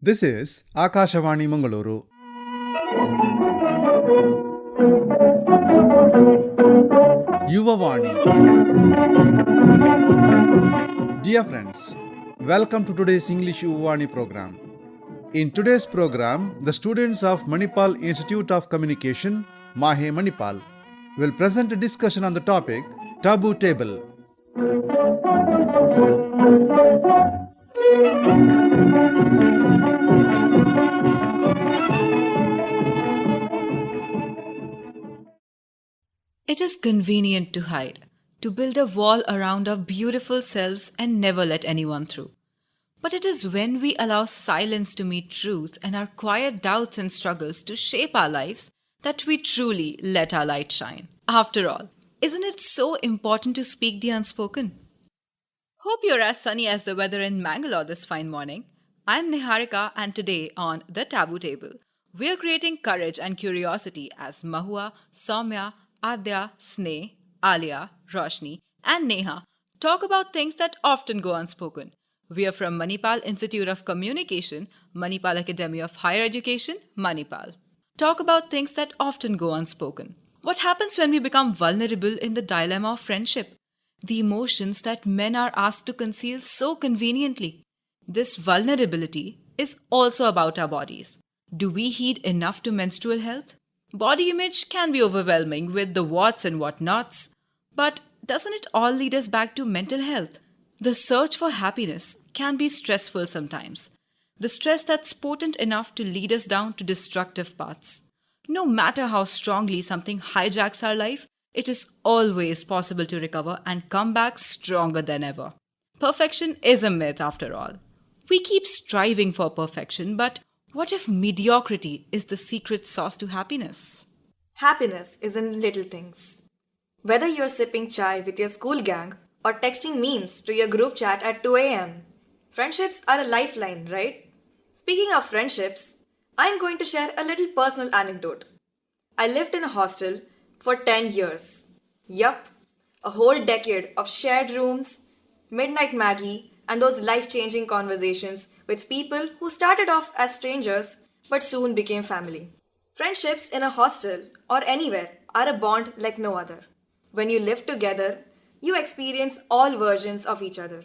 This is Akashavani Mangaluru. Yuvavani. Dear friends, welcome to today's English Yuvavani program. In today's program, the students of Manipal Institute of Communication, MAHE Manipal, will present a discussion on the topic Taboo Table. It is convenient to hide, to build a wall around our beautiful selves and never let anyone through. But it is when we allow silence to meet truth and our quiet doubts and struggles to shape our lives that we truly let our light shine. After all, isn't it so important to speak the unspoken? Hope you're as sunny as the weather in Mangalore this fine morning. I'm Niharika, and today on The Taboo Table, we're creating courage and curiosity as Mahua, Soumya, Adya, Sneh, Alia, Roshni, and Neha talk about things that often go unspoken. We are from Manipal Institute of Communication, Manipal Academy of Higher Education, Manipal. Talk about things that often go unspoken. What happens when we become vulnerable in the dilemma of friendship? The emotions that men are asked to conceal so conveniently. This vulnerability is also about our bodies. Do we heed enough to menstrual health? Body image can be overwhelming with the what's and what-nots, but doesn't it all lead us back to mental health? The search for happiness can be stressful sometimes. The stress that's potent enough to lead us down to destructive paths. No matter how strongly something hijacks our life, it is always possible to recover and come back stronger than ever. Perfection is a myth after all. We keep striving for perfection, but what if mediocrity is the secret sauce to happiness? Happiness is in little things. Whether you're sipping chai with your school gang or texting memes to your group chat at 2 a.m., friendships are a lifeline, right? Speaking of friendships, I'm going to share a little personal anecdote. I lived in a hostel for 10 years. Yup, a whole decade of shared rooms, midnight Maggie, and those life-changing conversations with people who started off as strangers but soon became family. Friendships in a hostel or anywhere are a bond like no other. When you live together, you experience all versions of each other.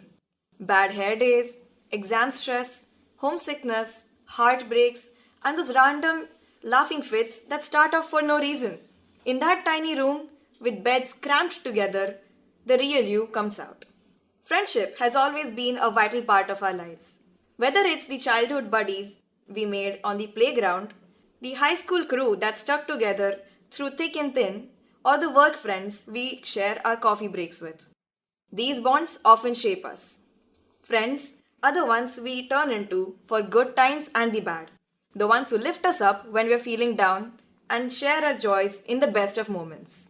Bad hair days, exam stress, homesickness, heartbreaks, and those random laughing fits that start off for no reason. In that tiny room, with beds cramped together, the real you comes out. Friendship has always been a vital part of our lives. Whether it's the childhood buddies we made on the playground, the high school crew that stuck together through thick and thin, or the work friends we share our coffee breaks with. These bonds often shape us. Friends are the ones we turn into for good times and the bad. The ones who lift us up when we're feeling down and share our joys in the best of moments.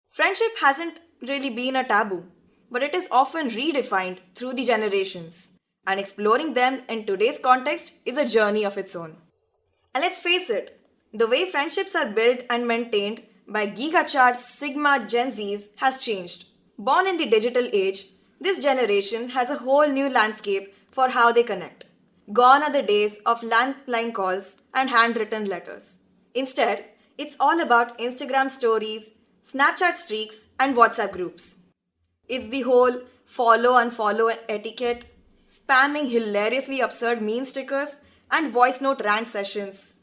Friendship hasn't really been a taboo, but it is often redefined through the generations, and exploring them in today's context is a journey of its own. And let's face it, the way friendships are built and maintained by GigaChart's Sigma Gen Zs has changed. Born in the digital age, this generation has a whole new landscape for how they connect. Gone are the days of landline calls and handwritten letters. Instead, it's all about Instagram stories, Snapchat streaks, and WhatsApp groups. It's the whole follow-unfollow etiquette, spamming hilariously absurd meme stickers, and voice note rant sessions.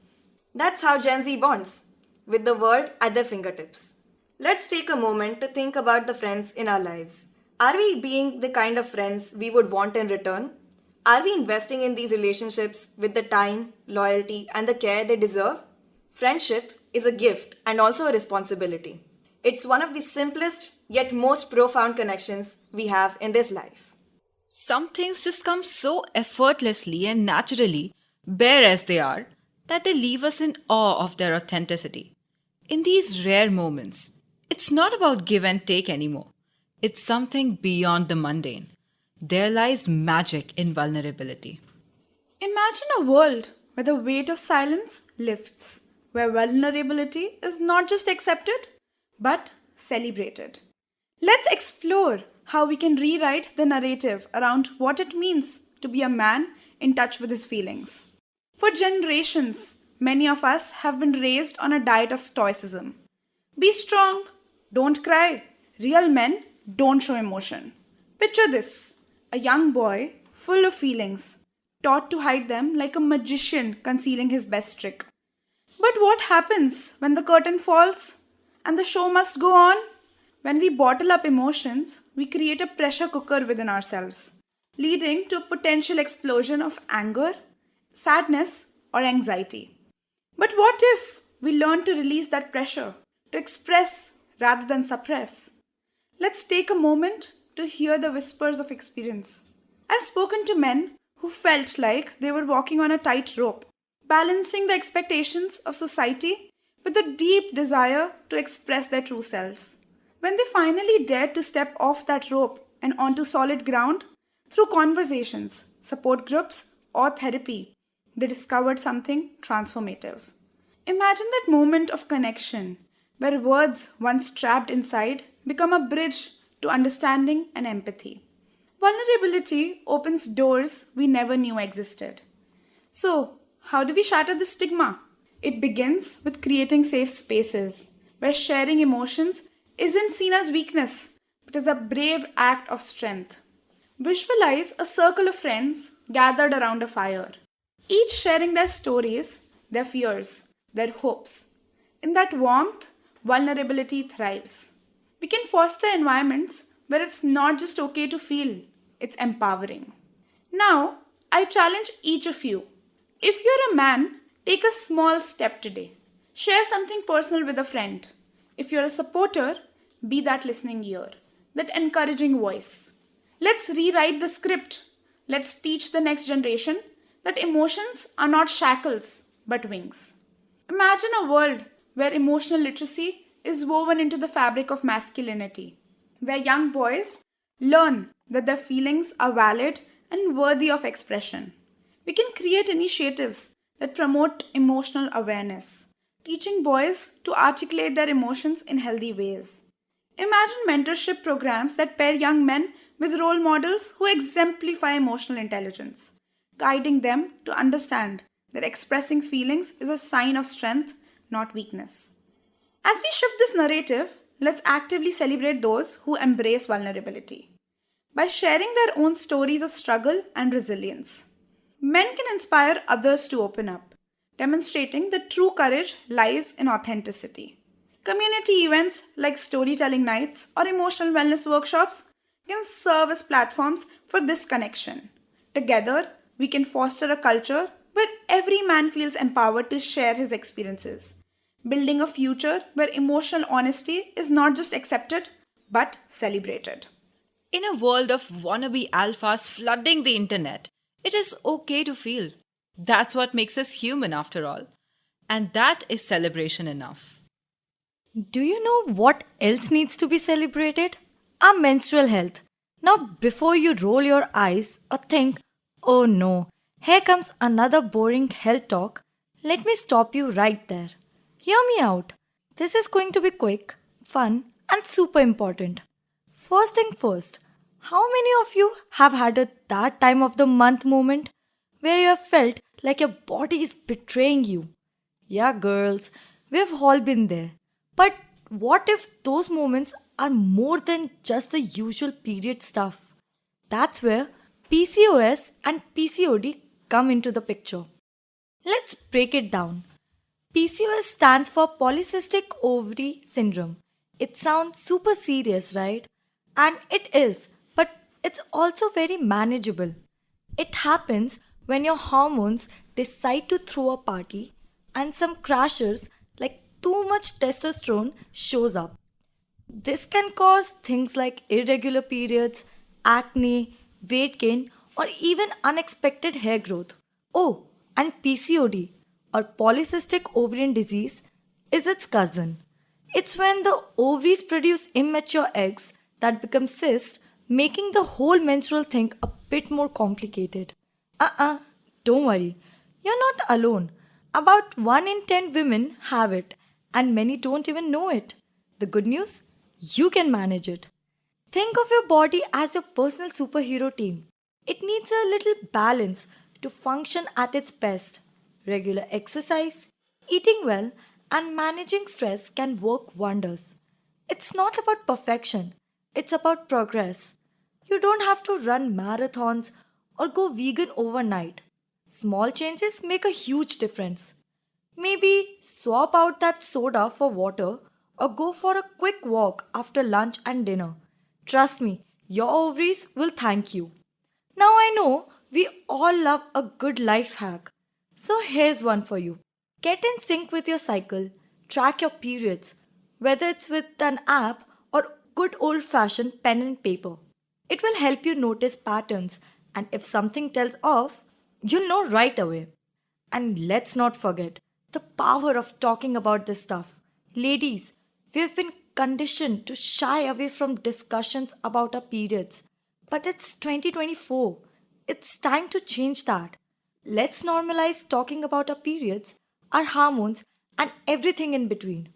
That's how Gen Z bonds, with the world at their fingertips. Let's take a moment to think about the friends in our lives. Are we being the kind of friends we would want in return? Are we investing in these relationships with the time, loyalty, and the care they deserve? Friendship is a gift and also a responsibility. It's one of the simplest yet most profound connections we have in this life. Some things just come so effortlessly and naturally, bare as they are, that they leave us in awe of their authenticity. In these rare moments, it's not about give and take anymore. It's something beyond the mundane. There lies magic in vulnerability. Imagine a world where the weight of silence lifts, where vulnerability is not just accepted, but celebrated. Let's explore how we can rewrite the narrative around what it means to be a man in touch with his feelings. For generations, many of us have been raised on a diet of stoicism. Be strong, don't cry. Real men don't show emotion. Picture this, a young boy full of feelings, taught to hide them like a magician concealing his best trick. But what happens when the curtain falls and the show must go on? When we bottle up emotions, we create a pressure cooker within ourselves, leading to a potential explosion of anger, sadness, or anxiety. But what if we learn to release that pressure, to express rather than suppress? Let's take a moment to hear the whispers of experience. I've spoken to men who felt like they were walking on a tightrope, balancing the expectations of society with a deep desire to express their true selves. When they finally dared to step off that rope and onto solid ground, through conversations, support groups, or therapy, they discovered something transformative. Imagine that moment of connection where words once trapped inside become a bridge to understanding and empathy. Vulnerability opens doors we never knew existed. So, how do we shatter the stigma? It begins with creating safe spaces where sharing emotions isn't seen as weakness, but as a brave act of strength. Visualize a circle of friends gathered around a fire, each sharing their stories, their fears, their hopes. In that warmth, vulnerability thrives. We can foster environments where it's not just okay to feel, it's empowering. Now, I challenge each of you. If you're a man, take a small step today. Share something personal with a friend. If you're a supporter, be that listening ear, that encouraging voice. Let's rewrite the script. Let's teach the next generation that emotions are not shackles but wings. Imagine a world where emotional literacy is woven into the fabric of masculinity, where young boys learn that their feelings are valid and worthy of expression. We can create initiatives that promote emotional awareness, teaching boys to articulate their emotions in healthy ways. Imagine mentorship programs that pair young men with role models who exemplify emotional intelligence, guiding them to understand that expressing feelings is a sign of strength, not weakness. As we shift this narrative, let's actively celebrate those who embrace vulnerability. By sharing their own stories of struggle and resilience, men can inspire others to open up, demonstrating that true courage lies in authenticity. Community events like storytelling nights or emotional wellness workshops can serve as platforms for this connection. Together, we can foster a culture where every man feels empowered to share his experiences, building a future where emotional honesty is not just accepted but celebrated. In a world of wannabe alphas flooding the internet, it is okay to feel. That's what makes us human after all. And that is celebration enough. Do you know what else needs to be celebrated? Our menstrual health. Now, before you roll your eyes or think, oh no, here comes another boring health talk, let me stop you right there. Hear me out. This is going to be quick, fun, and super important. First thing first, how many of you have had that time of the month moment where you have felt like your body is betraying you? Yeah, girls, we've all been there. But what if those moments are more than just the usual period stuff? That's where PCOS and PCOD come into the picture. Let's break it down. PCOS stands for Polycystic Ovary Syndrome. It sounds super serious, right? And it is, but it's also very manageable. It happens when your hormones decide to throw a party and some crashers like too much testosterone shows up. This can cause things like irregular periods, acne, weight gain, or even unexpected hair growth. Oh, and PCOD, or polycystic ovarian disease, is its cousin. It's when the ovaries produce immature eggs that become cysts, making the whole menstrual thing a bit more complicated. Don't worry, you're not alone. About 1 in 10 women have it, and many don't even know it. The good news? You can manage it. Think of your body as your personal superhero team. It needs a little balance to function at its best. Regular exercise, eating well, and managing stress can work wonders. It's not about perfection, it's about progress. You don't have to run marathons or go vegan overnight. Small changes make a huge difference. Maybe swap out that soda for water or go for a quick walk after lunch and dinner. Trust me, your ovaries will thank you. Now I know we all love a good life hack. So here's one for you. Get in sync with your cycle, track your periods, whether it's with an app or good old fashioned pen and paper. It will help you notice patterns, and if something tells off, you'll know right away. And let's not forget the power of talking about this stuff. Ladies, we've been conditioned to shy away from discussions about our periods. But it's 2024. It's time to change that. Let's normalize talking about our periods, our hormones, and everything in between.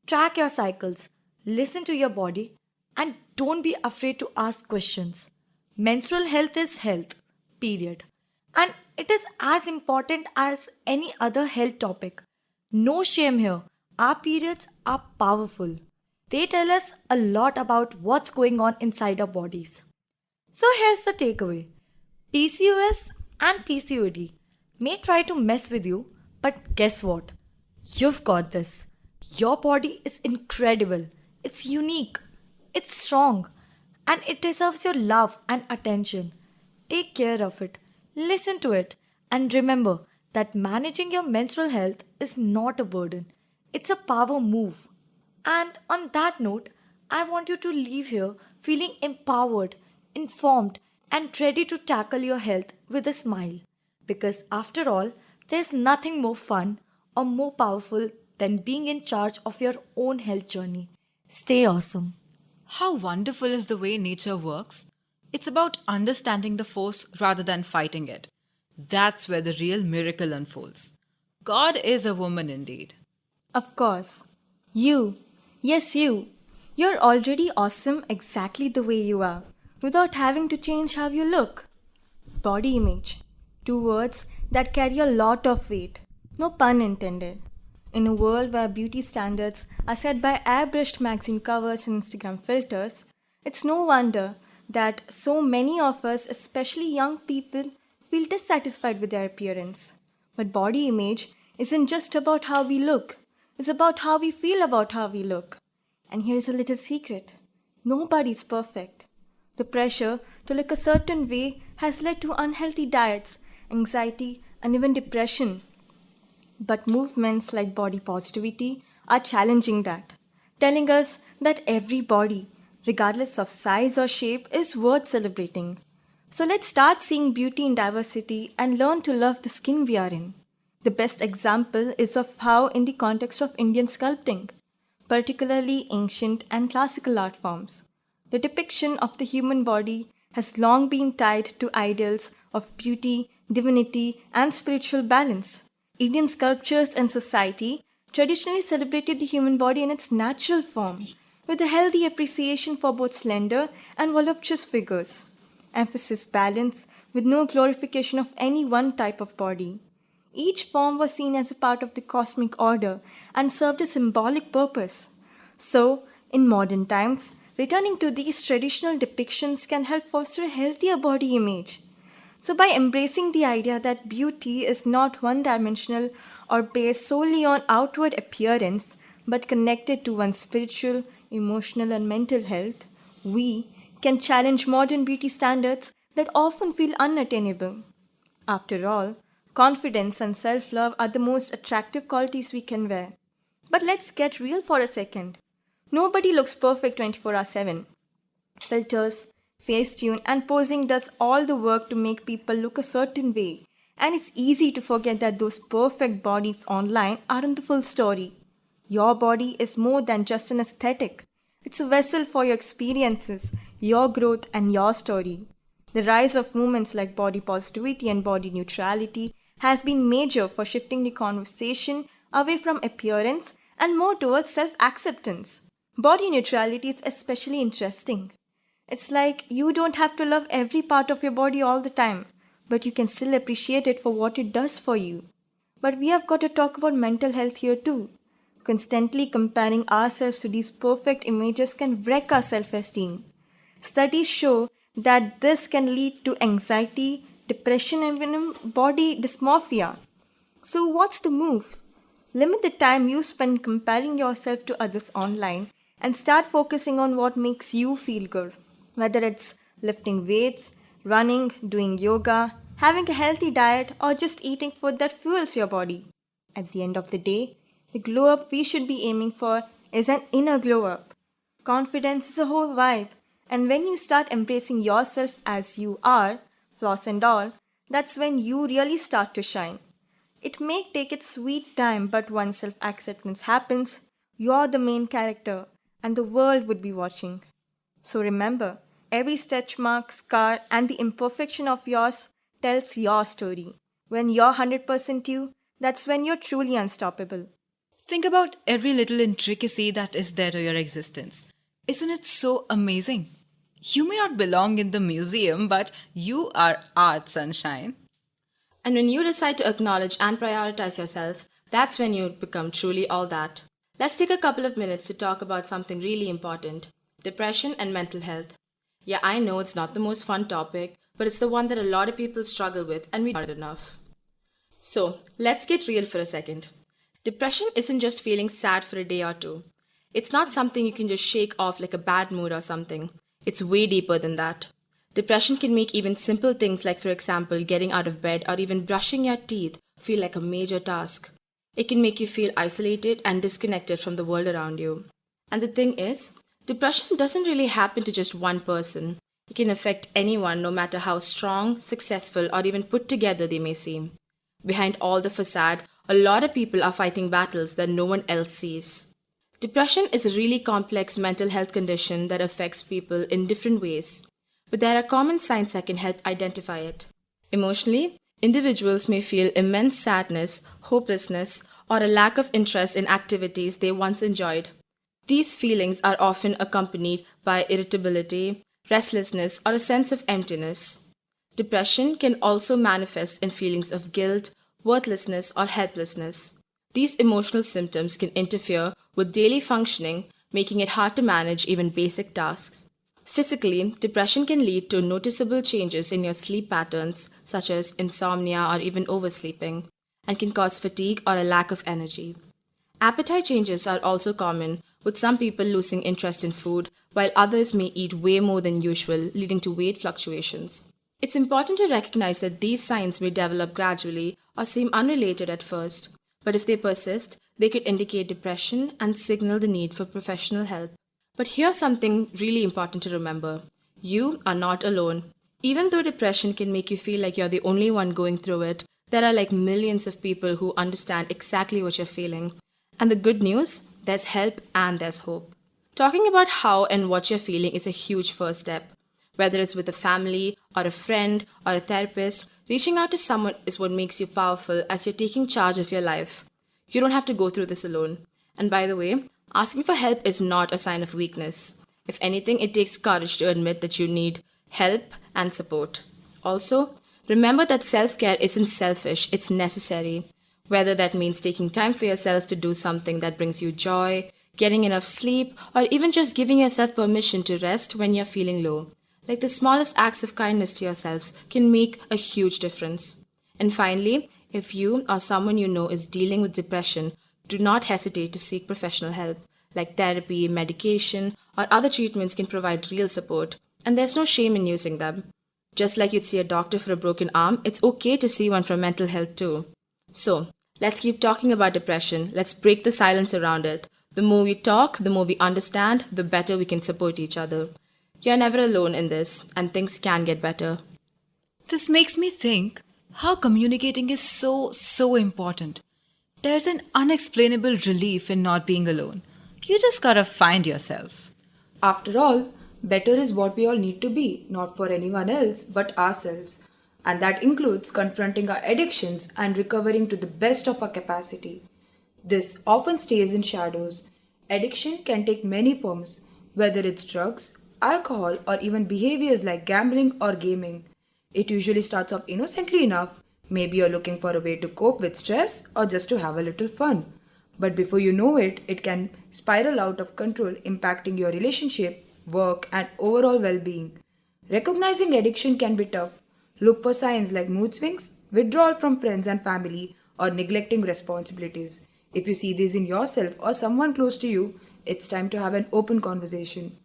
Track your cycles, listen to your body, and don't be afraid to ask questions. Menstrual health is health, period. And it is as important as any other health topic. No shame here. Our periods are powerful. They tell us a lot about what's going on inside our bodies. So here's the takeaway. PCOS and PCOD may try to mess with you, but guess what? You've got this. Your body is incredible. It's unique. It's strong. And it deserves your love and attention. Take care of it. Listen to it. And remember that managing your menstrual health is not a burden. It's a power move. And on that note, I want you to leave here feeling empowered, informed, and ready to tackle your health with a smile. Because after all, there's nothing more fun or more powerful than being in charge of your own health journey. Stay awesome. How wonderful is the way nature works? It's about understanding the force rather than fighting it. That's where the real miracle unfolds. God is a woman indeed. Of course. You. Yes, you. You're already awesome exactly the way you are, without having to change how you look. Body image. Two words that carry a lot of weight. No pun intended. In a world where beauty standards are set by airbrushed magazine covers and Instagram filters, it's no wonder that so many of us, especially young people, feel dissatisfied with their appearance. But body image isn't just about how we look, it's about how we feel about how we look. And here's a little secret. Nobody's perfect. The pressure to look a certain way has led to unhealthy diets, anxiety, and even depression. But movements like body positivity are challenging that, telling us that every body, regardless of size or shape, is worth celebrating. So let's start seeing beauty in diversity and learn to love the skin we are in. The best example is of how, in the context of Indian sculpting, particularly ancient and classical art forms, the depiction of the human body has long been tied to ideals of beauty, divinity, and spiritual balance. Indian sculptures and society traditionally celebrated the human body in its natural form, with a healthy appreciation for both slender and voluptuous figures. Emphasis balance with no glorification of any one type of body. Each form was seen as a part of the cosmic order and served a symbolic purpose. So, in modern times, returning to these traditional depictions can help foster a healthier body image. So, by embracing the idea that beauty is not one-dimensional or based solely on outward appearance, but connected to one's spiritual, emotional, and mental health, we can challenge modern beauty standards that often feel unattainable. After all, confidence and self-love are the most attractive qualities we can wear. But let's get real for a second. Nobody looks perfect 24/7. Filters, Facetune, and posing does all the work to make people look a certain way. And it's easy to forget that those perfect bodies online aren't the full story. Your body is more than just an aesthetic. It's a vessel for your experiences, your growth, and your story. The rise of movements like body positivity and body neutrality has been major for shifting the conversation away from appearance and more towards self-acceptance. Body neutrality is especially interesting. It's like you don't have to love every part of your body all the time, but you can still appreciate it for what it does for you. But we have got to talk about mental health here too. Constantly comparing ourselves to these perfect images can wreck our self esteem. Studies show that this can lead to anxiety, depression, and even body dysmorphia. So, what's the move? Limit the time you spend comparing yourself to others online and start focusing on what makes you feel good. Whether it's lifting weights, running, doing yoga, having a healthy diet, or just eating food that fuels your body. At the end of the day, the glow up we should be aiming for is an inner glow up. Confidence is a whole vibe, and when you start embracing yourself as you are, flaws and all, that's when you really start to shine. It may take its sweet time, but once self acceptance happens, you're the main character, and the world would be watching. So remember, every stretch mark, scar, and the imperfection of yours tells your story. When you're 100% you, that's when you're truly unstoppable. Think about every little intricacy that is there to your existence. Isn't it so amazing? You may not belong in the museum, but you are art, sunshine. And when you decide to acknowledge and prioritize yourself, that's when you become truly all that. Let's take a couple of minutes to talk about something really important: depression and mental health. Yeah, I know it's not the most fun topic, but it's the one that a lot of people struggle with, and we don't talk about it enough. So, let's get real for a second. Depression isn't just feeling sad for a day or two. It's not something you can just shake off like a bad mood or something. It's way deeper than that. Depression can make even simple things like, for example, getting out of bed or even brushing your teeth feel like a major task. It can make you feel isolated and disconnected from the world around you. And the thing is, depression doesn't really happen to just one person. It can affect anyone, no matter how strong, successful, or even put together they may seem. Behind all the facade, a lot of people are fighting battles that no one else sees. Depression is a really complex mental health condition that affects people in different ways, but there are common signs that can help identify it. Emotionally, individuals may feel immense sadness, hopelessness, or a lack of interest in activities they once enjoyed. These feelings are often accompanied by irritability, restlessness, or a sense of emptiness. Depression can also manifest in feelings of guilt, worthlessness, or helplessness. These emotional symptoms can interfere with daily functioning, making it hard to manage even basic tasks. Physically, depression can lead to noticeable changes in your sleep patterns, such as insomnia or even oversleeping, and can cause fatigue or a lack of energy. Appetite changes are also common, with some people losing interest in food, while others may eat way more than usual, leading to weight fluctuations. It's important to recognize that these signs may develop gradually or seem unrelated at first, but if they persist, they could indicate depression and signal the need for professional help. But here's something really important to remember. You are not alone. Even though depression can make you feel like you're the only one going through it, there are like millions of people who understand exactly what you're feeling. And the good news, there's help and there's hope. Talking about how and what you're feeling is a huge first step. Whether it's with a family or a friend or a therapist, reaching out to someone is what makes you powerful as you're taking charge of your life. You don't have to go through this alone. And by the way, asking for help is not a sign of weakness. If anything, it takes courage to admit that you need help and support. Also, remember that self-care isn't selfish, it's necessary. Whether that means taking time for yourself to do something that brings you joy, getting enough sleep, or even just giving yourself permission to rest when you're feeling low. Like the smallest acts of kindness to yourselves can make a huge difference. And finally, if you or someone you know is dealing with depression, do not hesitate to seek professional help, like therapy, medication, or other treatments can provide real support, and there's no shame in using them. Just like you'd see a doctor for a broken arm, it's okay to see one for mental health too. So, let's keep talking about depression. Let's break the silence around it. The more we talk, the more we understand, the better we can support each other. You're never alone in this, and things can get better. This makes me think how communicating is so important. There's an unexplainable relief in not being alone. You just gotta find yourself. After all, better is what we all need to be, not for anyone else but ourselves. And that includes confronting our addictions and recovering to the best of our capacity. This often stays in shadows. Addiction can take many forms, whether it's drugs, alcohol, or even behaviors like gambling or gaming. It usually starts off innocently enough. Maybe you're looking for a way to cope with stress or just to have a little fun. But before you know it, it can spiral out of control, impacting your relationship, work, and overall well being. Recognizing addiction can be tough. Look for signs like mood swings, withdrawal from friends and family, or neglecting responsibilities. If you see these in yourself or someone close to you, it's time to have an open conversation.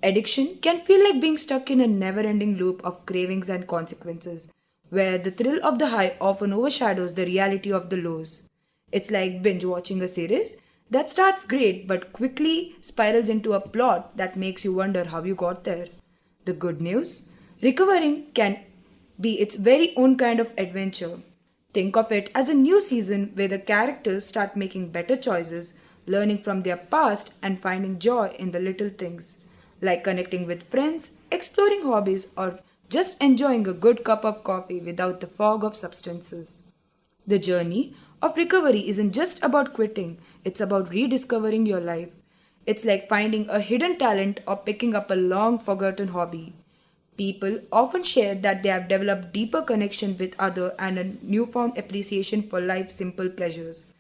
Addiction can feel like being stuck in a never ending loop of cravings and consequences, where the thrill of the high often overshadows the reality of the lows. It's like binge watching a series that starts great but quickly spirals into a plot that makes you wonder how you got there. The good news? Recovering can be its very own kind of adventure. Think of it as a new season where the characters start making better choices, learning from their past, and finding joy in the little things, like connecting with friends, exploring hobbies, or just enjoying a good cup of coffee without the fog of substances. The journey of recovery isn't just about quitting, it's about rediscovering your life. It's like finding a hidden talent or picking up a long forgotten hobby. People often share that they have developed deeper connection with others and a newfound appreciation for life's simple pleasures.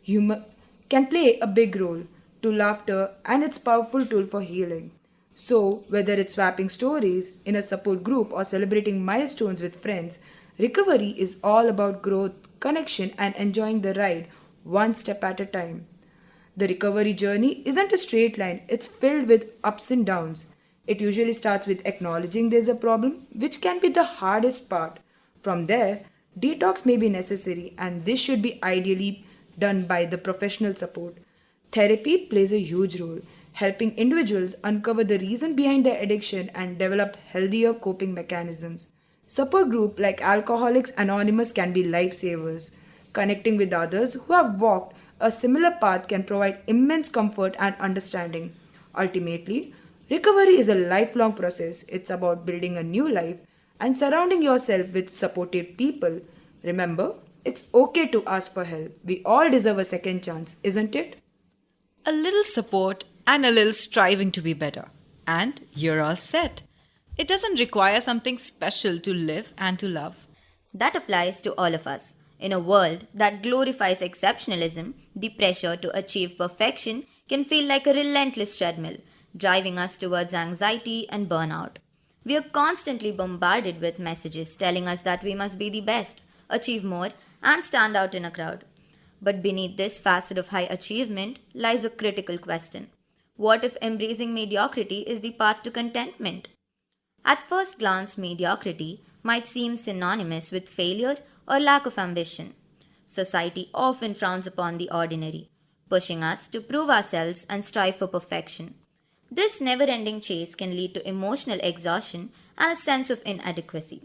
Humor can play a big role to laughter and it's powerful tool for healing. So, whether it's swapping stories in a support group or celebrating milestones with friends, recovery is all about growth, connection, and enjoying the ride one step at a time. The recovery journey isn't a straight line, it's filled with ups and downs. It usually starts with acknowledging there's a problem, which can be the hardest part. From there, detox may be necessary, and this should be ideally done by the professional support. Therapy plays a huge role, helping individuals uncover the reason behind their addiction and develop healthier coping mechanisms. Support groups like Alcoholics Anonymous can be lifesavers. Connecting with others who have walked a similar path can provide immense comfort and understanding. Ultimately, recovery is a lifelong process. It's about building a new life and surrounding yourself with supportive people. Remember, it's okay to ask for help. We all deserve a second chance, isn't it? A little support and a little striving to be better. And you're all set. It doesn't require something special to live and to love. That applies to all of us. In a world that glorifies exceptionalism, the pressure to achieve perfection can feel like a relentless treadmill, driving us towards anxiety and burnout. We are constantly bombarded with messages telling us that we must be the best, achieve more, and stand out in a crowd. But beneath this facet of high achievement lies a critical question. What if embracing mediocrity is the path to contentment? At first glance, mediocrity might seem synonymous with failure or lack of ambition. Society often frowns upon the ordinary, pushing us to prove ourselves and strive for perfection. This never ending chase can lead to emotional exhaustion and a sense of inadequacy.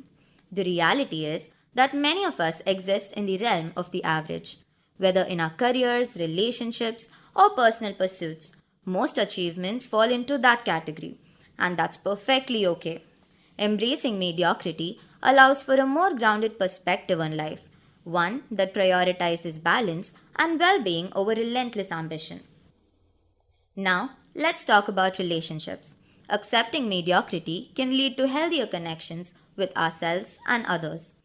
The reality is that many of us exist in the realm of the average, whether in our careers, relationships, or personal pursuits. Most achievements fall into that category, and that's perfectly okay. Embracing mediocrity allows for a more grounded perspective on life, one that prioritizes balance and well being over relentless ambition. Now, let's talk about relationships. Accepting mediocrity can lead to healthier connections with ourselves and others.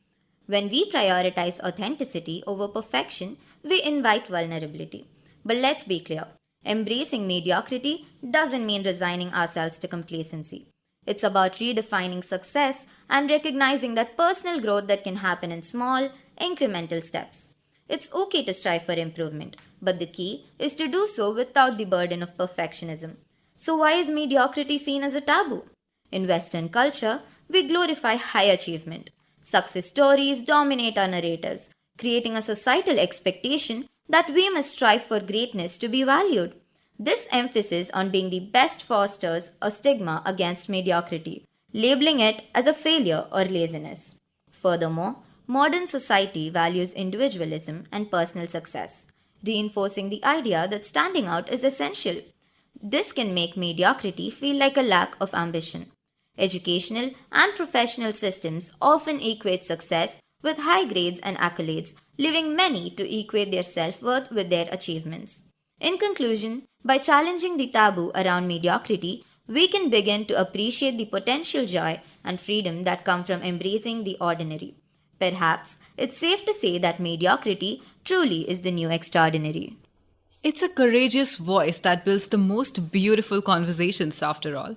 When we prioritize authenticity over perfection, we invite vulnerability. But let's be clear, embracing mediocrity doesn't mean resigning ourselves to complacency. It's about redefining success and recognizing that personal growth that can happen in small, incremental steps. It's okay to strive for improvement, but the key is to do so without the burden of perfectionism. So why is mediocrity seen as a taboo? In Western culture, we glorify high achievement. Success stories dominate our narratives, creating a societal expectation that we must strive for greatness to be valued. This emphasis on being the best fosters a stigma against mediocrity, labeling it as a failure or laziness. Furthermore, modern society values individualism and personal success, reinforcing the idea that standing out is essential. This can make mediocrity feel like a lack of ambition. Educational and professional systems often equate success with high grades and accolades, leaving many to equate their self-worth with their achievements. In conclusion, by challenging the taboo around mediocrity, we can begin to appreciate the potential joy and freedom that come from embracing the ordinary. Perhaps it's safe to say that mediocrity truly is the new extraordinary. It's a courageous voice that builds the most beautiful conversations, after all.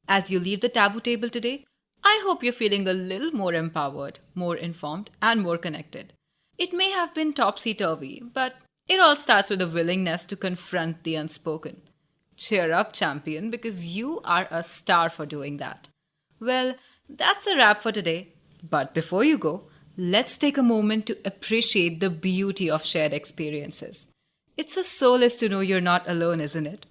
As you leave the taboo table today, I hope you're feeling a little more empowered, more informed, and more connected. It may have been topsy turvy, but it all starts with a willingness to confront the unspoken. Cheer up, champion, because you are a star for doing that. Well, that's a wrap for today. But before you go, let's take a moment to appreciate the beauty of shared experiences. It's a solace to know you're not alone, isn't it?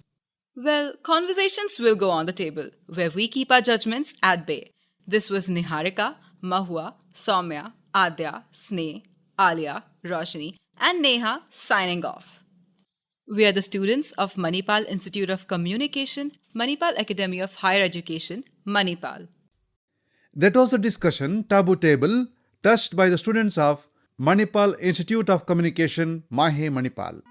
Well, conversations will go on the table, where we keep our judgments at bay. This was Niharika, Mahua, Soumya, Adya, Sneh, Alia, Roshni, and Neha signing off. We are the students of Manipal Institute of Communication, Manipal Academy of Higher Education, Manipal. That was the discussion Taboo Table touched by the students of Manipal Institute of Communication, MAHE, Manipal.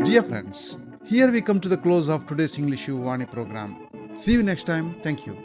Dear friends, here we come to the close of today's English Yuvavani program. See you next time. Thank you.